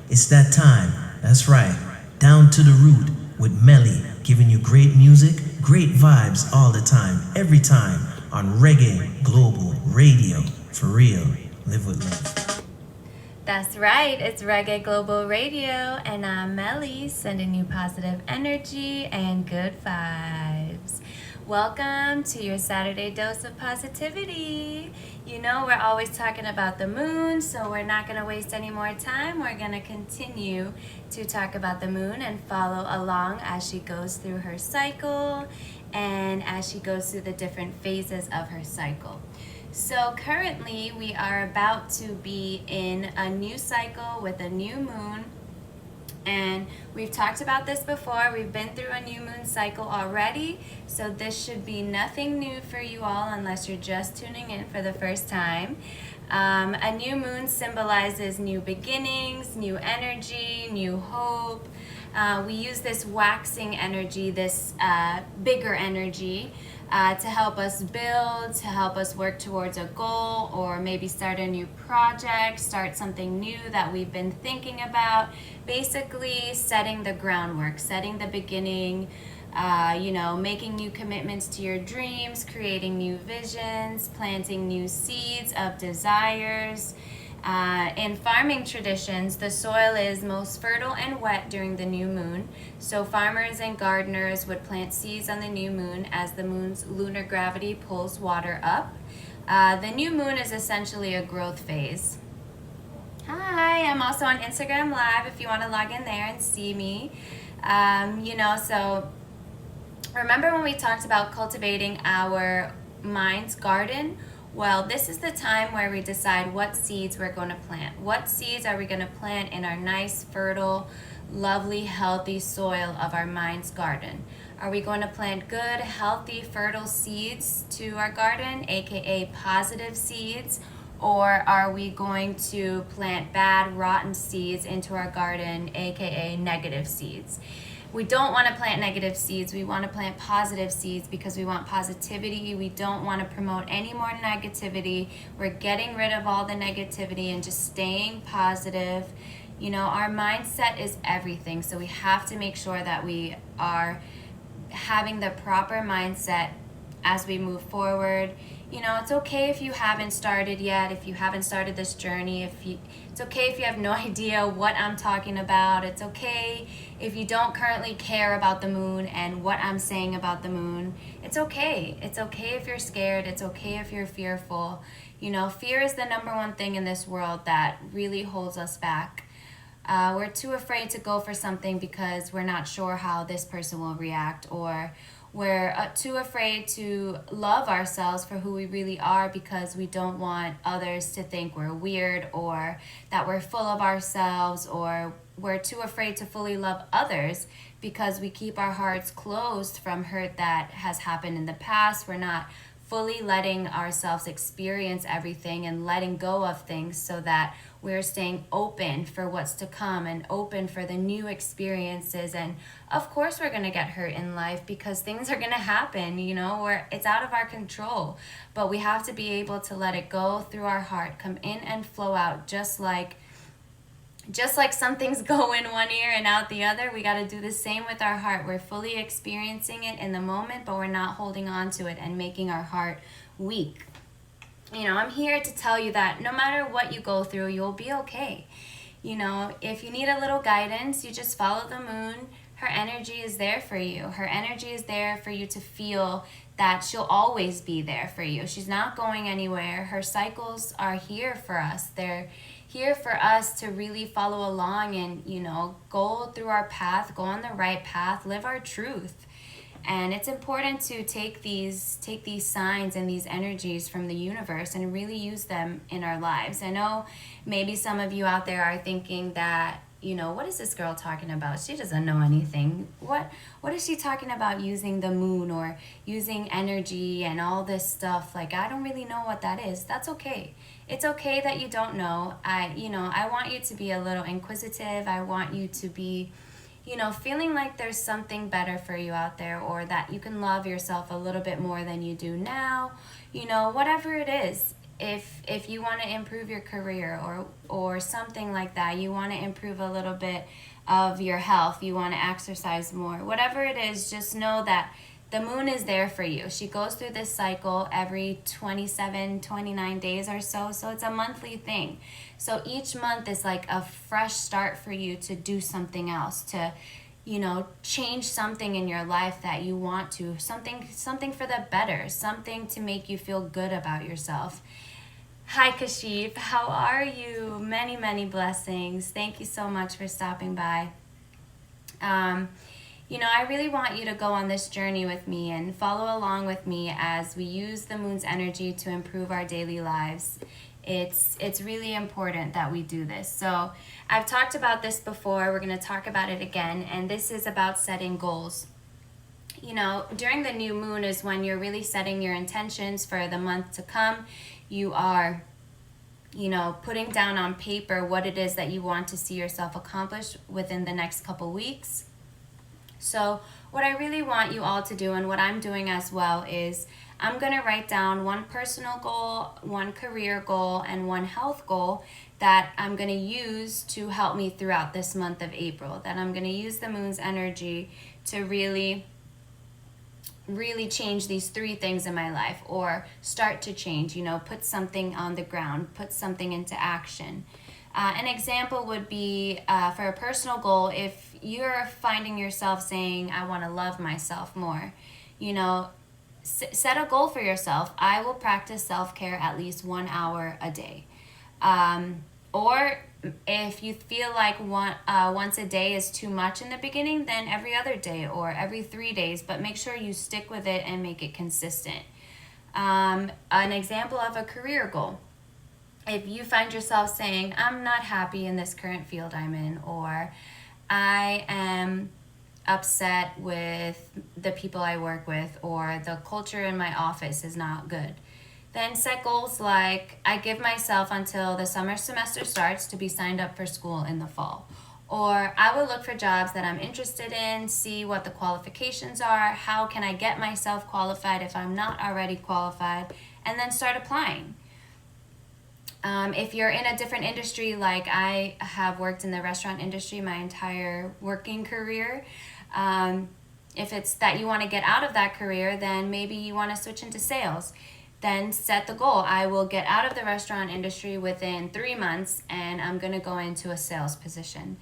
It's that time. That's right. Down to the root with Meli, giving you great music, great vibes all the time, every time on Reggae Global Radio. For real. Live with love. That's right, it's Reggae Global Radio, and I'm Meli, sending you positive energy and good vibes. Welcome to your Saturday dose of positivity. You know, we're always talking about the moon, so we're not going to waste any more time. We're going to continue to talk about the moon and follow along as she goes through her cycle and as she goes through the different phases of her cycle. So currently we are about to be in a new cycle with a new moon, and we've talked about this before. We've been through a new moon cycle already, so this should be nothing new for you all unless you're just tuning in for the first time. A new moon symbolizes new beginnings, new energy, new hope. We use this waxing energy, this bigger energy, to help us build, to help us work towards a goal, or maybe start a new project, start something new that we've been thinking about. Basically, setting the groundwork, setting the beginning, making new commitments to your dreams, creating new visions, planting new seeds of desires. In farming traditions, the soil is most fertile and wet during the new moon, so farmers and gardeners would plant seeds on the new moon as the moon's lunar gravity pulls water up. The new moon is essentially a growth phase. Hi, I'm also on Instagram Live if you want to log in there and see me. So remember when we talked about cultivating our mind's garden? Well, this is the time where we decide what seeds we're going to plant. What seeds are we going to plant in our nice, fertile, lovely, healthy soil of our mind's garden? Are we going to plant good, healthy, fertile seeds to our garden, aka positive seeds? Or are we going to plant bad, rotten seeds into our garden, aka negative seeds? We don't want to plant negative seeds. We want to plant positive seeds because we want positivity. We don't want to promote any more negativity. We're getting rid of all the negativity and just staying positive. You know, our mindset is everything. So we have to make sure that we are having the proper mindset as we move forward. You know, it's okay if you haven't started yet, if you haven't started this journey, it's okay if you have no idea what I'm talking about. It's okay if you don't currently care about the moon and what I'm saying about the moon. It's okay. It's okay if you're scared. It's okay if you're fearful. You know, fear is the number one thing in this world that really holds us back. We're too afraid to go for something because we're not sure how this person will react, or we're too afraid to love ourselves for who we really are because we don't want others to think we're weird or that we're full of ourselves, or we're too afraid to fully love others because we keep our hearts closed from hurt that has happened in the past. We're not fully letting ourselves experience everything and letting go of things so that we're staying open for what's to come and open for the new experiences. And of course we're going to get hurt in life because things are going to happen, you know, where it's out of our control, but we have to be able to let it go through our heart, come in and flow out, just like some things go in one ear and out the other. We got to do the same with our heart. We're fully experiencing it in the moment, but we're not holding on to it and making our heart weak. You know, I'm here to tell you that no matter what you go through, you'll be okay. You know, if you need a little guidance, you just follow the moon. Her energy is there for you. Her energy is there for you to feel that she'll always be there for you. She's not going anywhere. Her cycles are here for us. They're here for us to really follow along and, you know, go through our path, go on the right path, live our truth. And it's important to take these signs and these energies from the universe and really use them in our lives. I know maybe some of you out there are thinking that, you know, what is this girl talking about? She doesn't know anything. What is she talking about using the moon or using energy and all this stuff? Like, I don't really know what that is. That's okay. It's okay that you don't know. I want you to be a little inquisitive. I want you to be, you know, feeling like there's something better for you out there, or that you can love yourself a little bit more than you do now. You know, whatever it is, if you want to improve your career or something like that, you want to improve a little bit of your health, you want to exercise more, whatever it is, just know that the moon is there for you. She goes through this cycle every 27, 29 days or so. So it's a monthly thing. So each month is like a fresh start for you to do something else, to, you know, change something in your life that you want to, something for the better, something to make you feel good about yourself. Hi Kashif, how are you? Many, many blessings. Thank you so much for stopping by. You know, I really want you to go on this journey with me and follow along with me as we use the moon's energy to improve our daily lives. It's really important that we do this. So I've talked about this before. We're going to talk about it again. And this is about setting goals. You know, during the new moon is when you're really setting your intentions for the month to come. You are, you know, putting down on paper what it is that you want to see yourself accomplish within the next couple weeks. So what I really want you all to do, and what I'm doing as well, is I'm going to write down one personal goal, one career goal, and one health goal that I'm going to use to help me throughout this month of April, that I'm going to use the moon's energy to really change these three things in my life, or start to change, you know, put something on the ground, put something into action. An example would be for a personal goal, if you're finding yourself saying, I want to love myself more, you know, set a goal for yourself. I will practice self-care at least 1 hour a day. Or if you feel like once a day is too much in the beginning, then every other day or every 3 days, but make sure you stick with it and make it consistent. An example of a career goal. If you find yourself saying, I'm not happy in this current field I'm in, or I am upset with the people I work with, or the culture in my office is not good, then set goals like, I give myself until the summer semester starts to be signed up for school in the fall. Or I will look for jobs that I'm interested in, see what the qualifications are, how can I get myself qualified if I'm not already qualified, and then start applying. If you're in a different industry, like I have worked in the restaurant industry my entire working career, if it's that you want to get out of that career, then maybe you want to switch into sales. Then set the goal. I will get out of the restaurant industry within 3 months and I'm going to go into a sales position.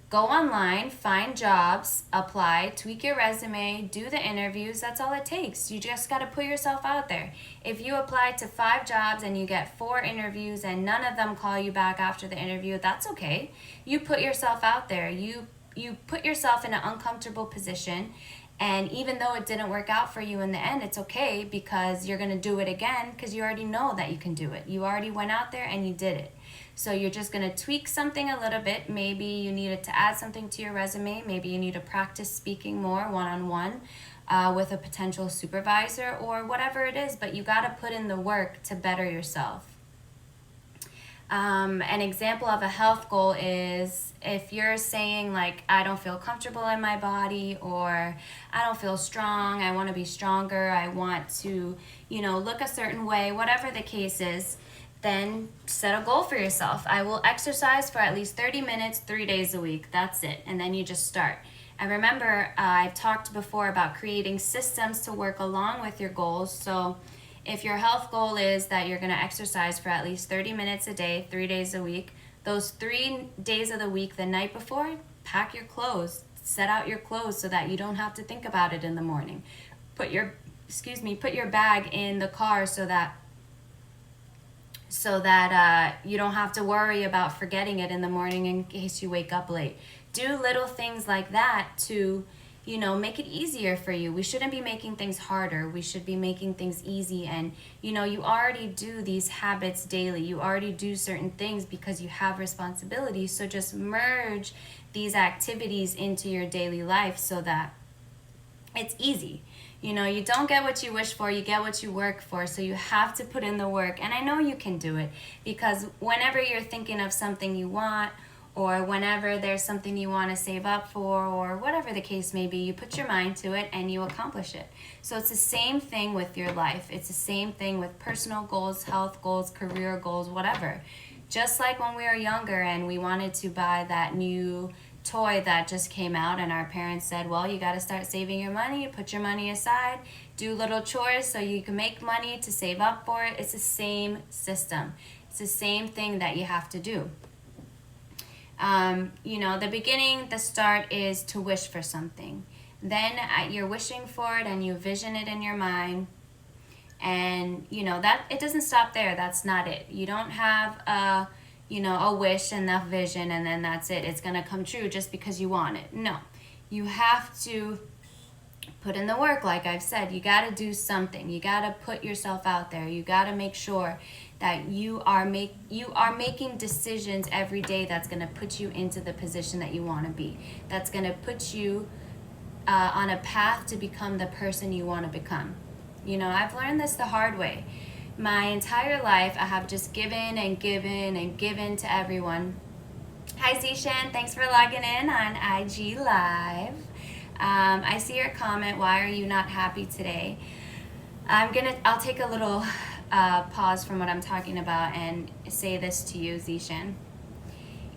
Go online, find jobs, apply, tweak your resume, do the interviews. That's all it takes. You just got to put yourself out there. If you apply to 5 jobs and you get 4 interviews and none of them call you back after the interview, that's okay. You put yourself out there. You put yourself in an uncomfortable position, and even though it didn't work out for you in the end, it's okay, because you're going to do it again because you already know that you can do it. You already went out there and you did it. So you're just going to tweak something a little bit. Maybe you needed to add something to your resume. Maybe you need to practice speaking more one-on-one with a potential supervisor, or whatever it is. But you got to put in the work to better yourself. An example of a health goal is if you're saying like, I don't feel comfortable in my body, or I don't feel strong, I want to be stronger, I want to, look a certain way, whatever the case is, then set a goal for yourself. I will exercise for at least 30 minutes, 3 days a week. That's it. And then you just start. And remember, I've talked before about creating systems to work along with your goals. So if your health goal is that you're going to exercise for at least 30 minutes a day, 3 days a week, those 3 days of the week, the night before, pack your clothes. Set out your clothes so that you don't have to think about it in the morning. Put your bag in the car so that you don't have to worry about forgetting it in the morning in case you wake up late. Do little things like that to, make it easier for you. We shouldn't be making things harder. We should be making things easy. And, you already do these habits daily. You already do certain things because you have responsibilities. So just merge these activities into your daily life so that it's easy. You don't get what you wish for, you get what you work for. So you have to put in the work. And I know you can do it, because whenever you're thinking of something you want, or whenever there's something you want to save up for, or whatever the case may be, you put your mind to it and you accomplish it. So it's the same thing with your life. It's the same thing with personal goals, health goals, career goals, whatever. Just like when we were younger and we wanted to buy that new toy that just came out, and our parents said, well, you got to start saving your money, put your money aside, do little chores so you can make money to save up for it. It's the same system. It's the same thing that you have to do. The beginning, the start is to wish for something. Then you're wishing for it and you vision it in your mind. And, that it doesn't stop there. That's not it. You don't have a wish and a vision and then that's it. It's going to come true just because you want it. No. You have to put in the work, like I've said. You got to do something. You got to put yourself out there. You got to make sure that you are making decisions every day that's going to put you into the position that you want to be. That's going to put you on a path to become the person you want to become. I've learned this the hard way. My entire life, I have just given and given and given to everyone. Hi, Zishan. Thanks for logging in on IG Live. I see your comment. Why are you not happy today? I'll take a little pause from what I'm talking about and say this to you, Zishan.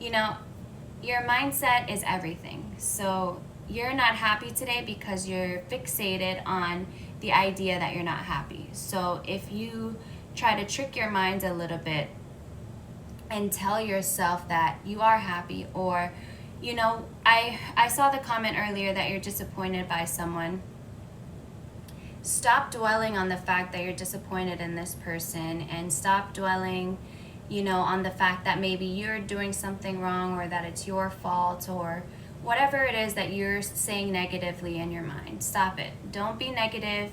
Your mindset is everything. So you're not happy today because you're fixated on the idea that you're not happy. So if you try to trick your mind a little bit and tell yourself that you are happy, or I saw the comment earlier that you're disappointed by someone. Stop dwelling on the fact that you're disappointed in this person, and stop dwelling on the fact that maybe you're doing something wrong, or that it's your fault, or whatever it is that you're saying negatively in your mind. Stop it. Don't be negative.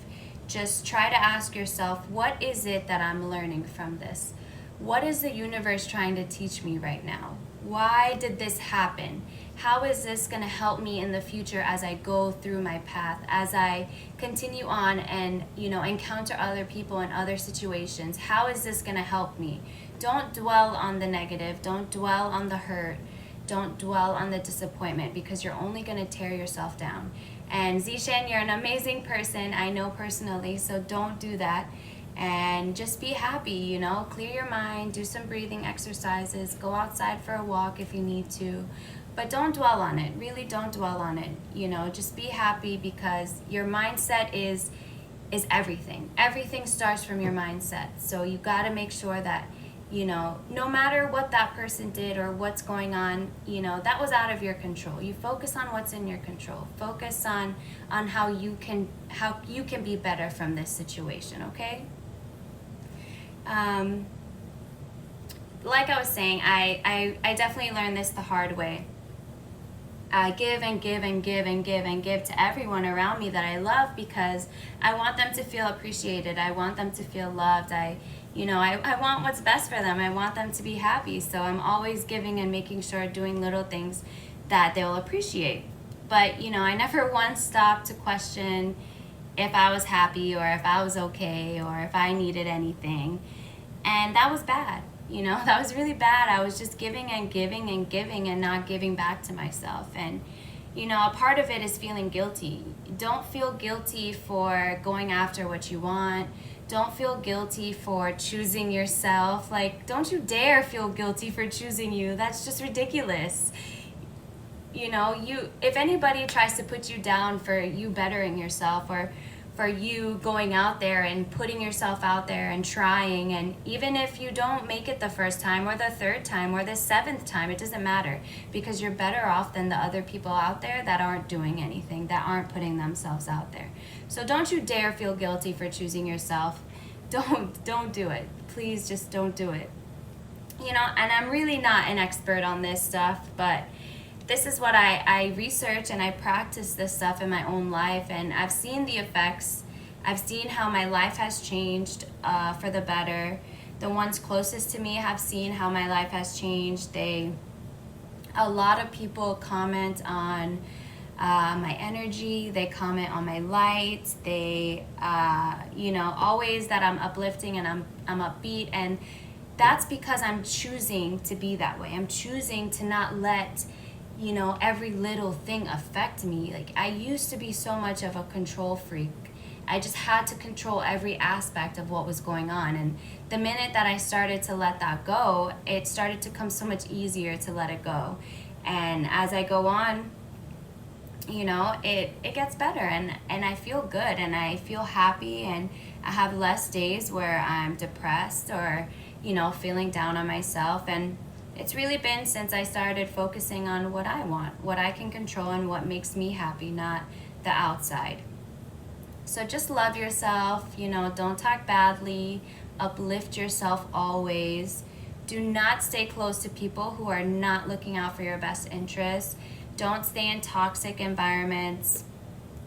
Just try to ask yourself, what is it that I'm learning from this? What is the universe trying to teach me right now? Why did this happen? How is this going to help me in the future as I go through my path, as I continue on and, encounter other people in other situations? How is this going to help me? Don't dwell on the negative. Don't dwell on the hurt. Don't dwell on the disappointment, because you're only going to tear yourself down. And Zishan, you're an amazing person. I know personally, so don't do that. And just be happy, clear your mind, do some breathing exercises, go outside for a walk if you need to. But don't dwell on it. Really don't dwell on it. Just be happy, because your mindset is everything. Everything starts from your mindset. So you got to make sure that no matter what that person did or what's going on, that was out of your control. You focus on what's in your control. Focus on how you can be better from this situation, okay? Like I was saying, I definitely learned this the hard way. I give and give and give and give and give to everyone around me that I love, because I want them to feel appreciated. I want them to feel loved. I want what's best for them. I want them to be happy. So I'm always giving and making sure, doing little things that they'll appreciate. But, I never once stopped to question if I was happy, or if I was okay, or if I needed anything. And that was bad. That was really bad. I was just giving and giving and giving and not giving back to myself. And, a part of it is feeling guilty. Don't feel guilty for going after what you want. Don't feel guilty for choosing yourself. Don't you dare feel guilty for choosing you. That's just ridiculous. If anybody tries to put you down for you bettering yourself, or for you going out there and putting yourself out there and trying, and even if you don't make it the first time or the third time or the seventh time, it doesn't matter, because you're better off than the other people out there that aren't doing anything, that aren't putting themselves out there. So don't you dare feel guilty for choosing yourself. Don't do it. Please just don't do it. And I'm really not an expert on this stuff, but this is what I research, and I practice this stuff in my own life, and I've seen the effects. I've seen how my life has changed for the better. The ones closest to me have seen how my life has changed. A lot of people comment on my energy. They comment on my light. They, always that I'm uplifting and I'm upbeat, and that's because I'm choosing to be that way. I'm choosing to not let, every little thing affect me. Like, I used to be so much of a control freak. I just had to control every aspect of what was going on. And the minute that I started to let that go, it started to come so much easier to let it go. And as I go on, it gets better, and I feel good, and I feel happy, and I have less days where I'm depressed or, feeling down on myself. And it's really been since I started focusing on what I want, what I can control, and what makes me happy, not the outside. So just love yourself, don't talk badly, uplift yourself always. Do not stay close to people who are not looking out for your best interests. Don't stay in toxic environments.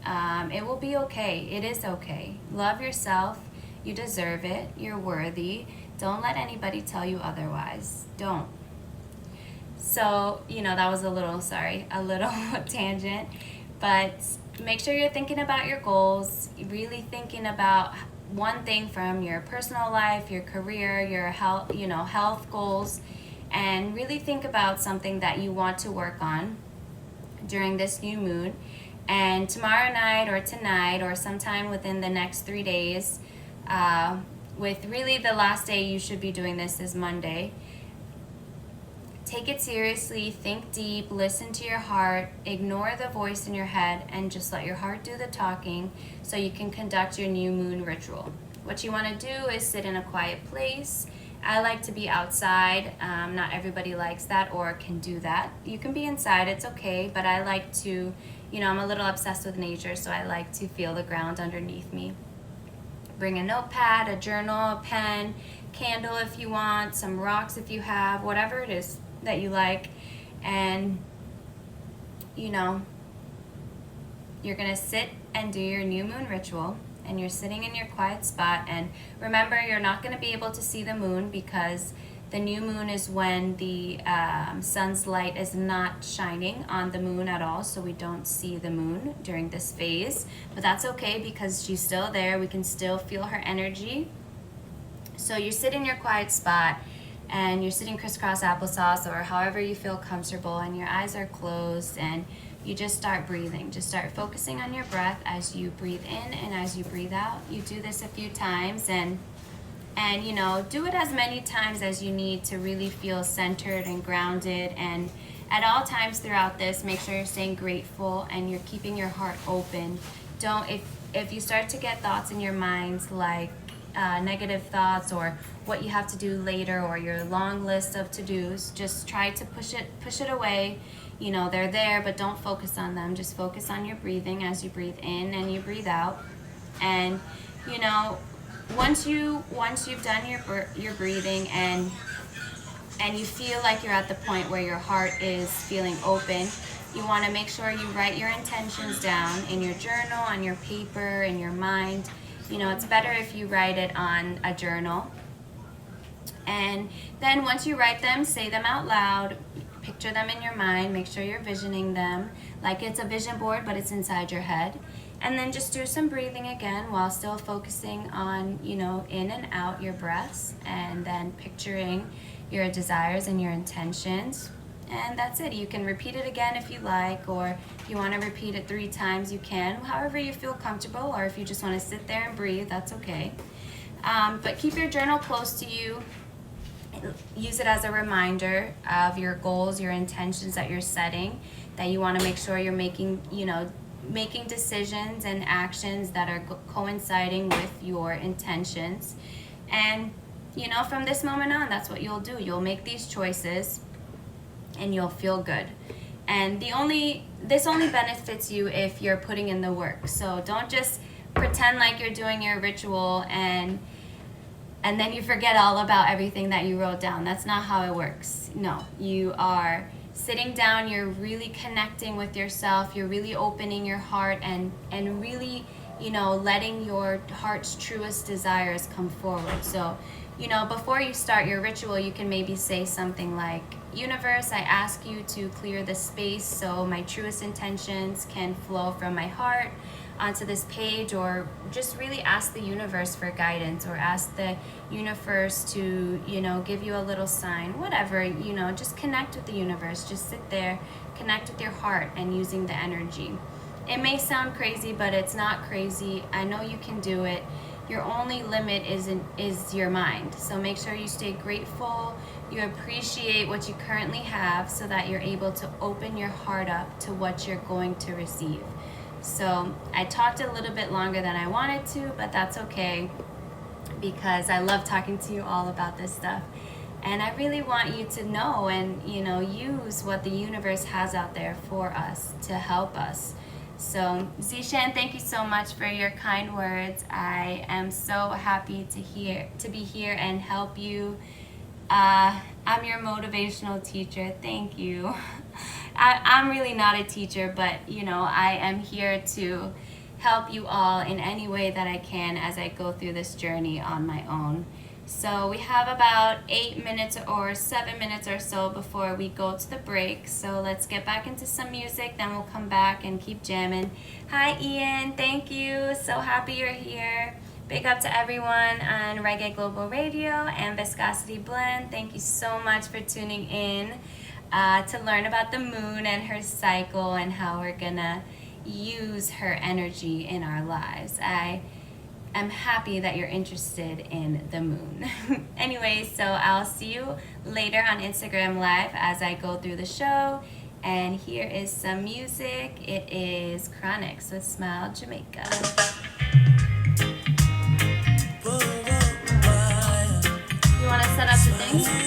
It will be okay. It is okay. Love yourself. You deserve it. You're worthy. Don't let anybody tell you otherwise. Don't. So, that was a little tangent. But make sure you're thinking about your goals, really thinking about one thing from your personal life, your career, your health goals, and really think about something that you want to work on during this new moon. And tomorrow night or tonight or sometime within the next 3 days, with really the last day you should be doing this is Monday. Take it seriously, think deep, listen to your heart, ignore the voice in your head, and just let your heart do the talking so you can conduct your new moon ritual. What you want to do is sit in a quiet place. I like to be outside. Not everybody likes that or can do that. You can be inside, it's okay, but I like to, I'm a little obsessed with nature, so I like to feel the ground underneath me. Bring a notepad, a journal, a pen, candle if you want, some rocks if you have, whatever it is that you like. And, you're going to sit and do your new moon ritual. And you're sitting in your quiet spot, and remember, you're not going to be able to see the moon because the new moon is when the sun's light is not shining on the moon at all, so we don't see the moon during this phase. But that's okay because she's still there. We can still feel her energy. So you sit in your quiet spot, and you're sitting crisscross applesauce or however you feel comfortable, and your eyes are closed, and you just start breathing. Just start focusing on your breath as you breathe in and as you breathe out. You do this a few times, and do it as many times as you need to really feel centered and grounded. And at all times throughout this, make sure you're staying grateful and you're keeping your heart open. If you start to get thoughts in your minds like negative thoughts or what you have to do later or your long list of to-dos, just try to push it away. They're there, but don't focus on them. Just focus on your breathing as you breathe in and you breathe out. And once you've done your breathing and you feel like you're at the point where your heart is feeling open, you want to make sure you write your intentions down in your journal, on your paper, in your mind. It's better if you write it on a journal. And then once you write them, say them out loud. Picture them in your mind. Make sure you're visioning them like it's a vision board, but it's inside your head. And then just do some breathing again while still focusing on, in and out your breaths, and then picturing your desires and your intentions. And that's it. You can repeat it again if you like, or if you want to repeat it 3 times, you can, however you feel comfortable, or if you just want to sit there and breathe, that's okay. But keep your journal close to you. Use it as a reminder of your goals, your intentions that you're setting, that you want to make sure you're making decisions and actions that are coinciding with your intentions. And, from this moment on, that's what you'll do. You'll make these choices and you'll feel good. And this only benefits you if you're putting in the work. So don't just pretend like you're doing your ritual and then you forget all about everything that you wrote down. That's not how it works. No, you are sitting down, you're really connecting with yourself, you're really opening your heart and really, letting your heart's truest desires come forward. So, before you start your ritual, you can maybe say something like, Universe, I ask you to clear the space so my truest intentions can flow from my heart. onto this page, or just really ask the universe for guidance, or ask the universe to, give you a little sign, whatever, just connect with the universe. Just sit there, connect with your heart and using the energy. It may sound crazy, but it's not crazy. I know you can do it. Your only limit is your mind. So make sure you stay grateful, you appreciate what you currently have, so that you're able to open your heart up to what you're going to receive. So I talked a little bit longer than I wanted to, but that's okay, because I love talking to you all about this stuff. And I really want you to know and, use what the universe has out there for us to help us. So, Zishan, thank you so much for your kind words. I am so happy to be here and help you. I'm your motivational teacher. Thank you. I'm really not a teacher, but I am here to help you all in any way that I can as I go through this journey on my own. So we have about 8 minutes or 7 minutes or so before we go to the break. So let's get back into some music, then we'll come back and keep jamming. Hi Ian, thank you. So happy you're here. Big up to everyone on Reggae Global Radio and Viscosity Blend. Thank you so much for tuning in to learn about the moon and her cycle and how we're gonna use her energy in our lives. I'm happy that you're interested in the moon. Anyway, so I'll see you later on Instagram Live as I go through the show. And here is some music. It is Chronics with Smile Jamaica. You want to set up the things?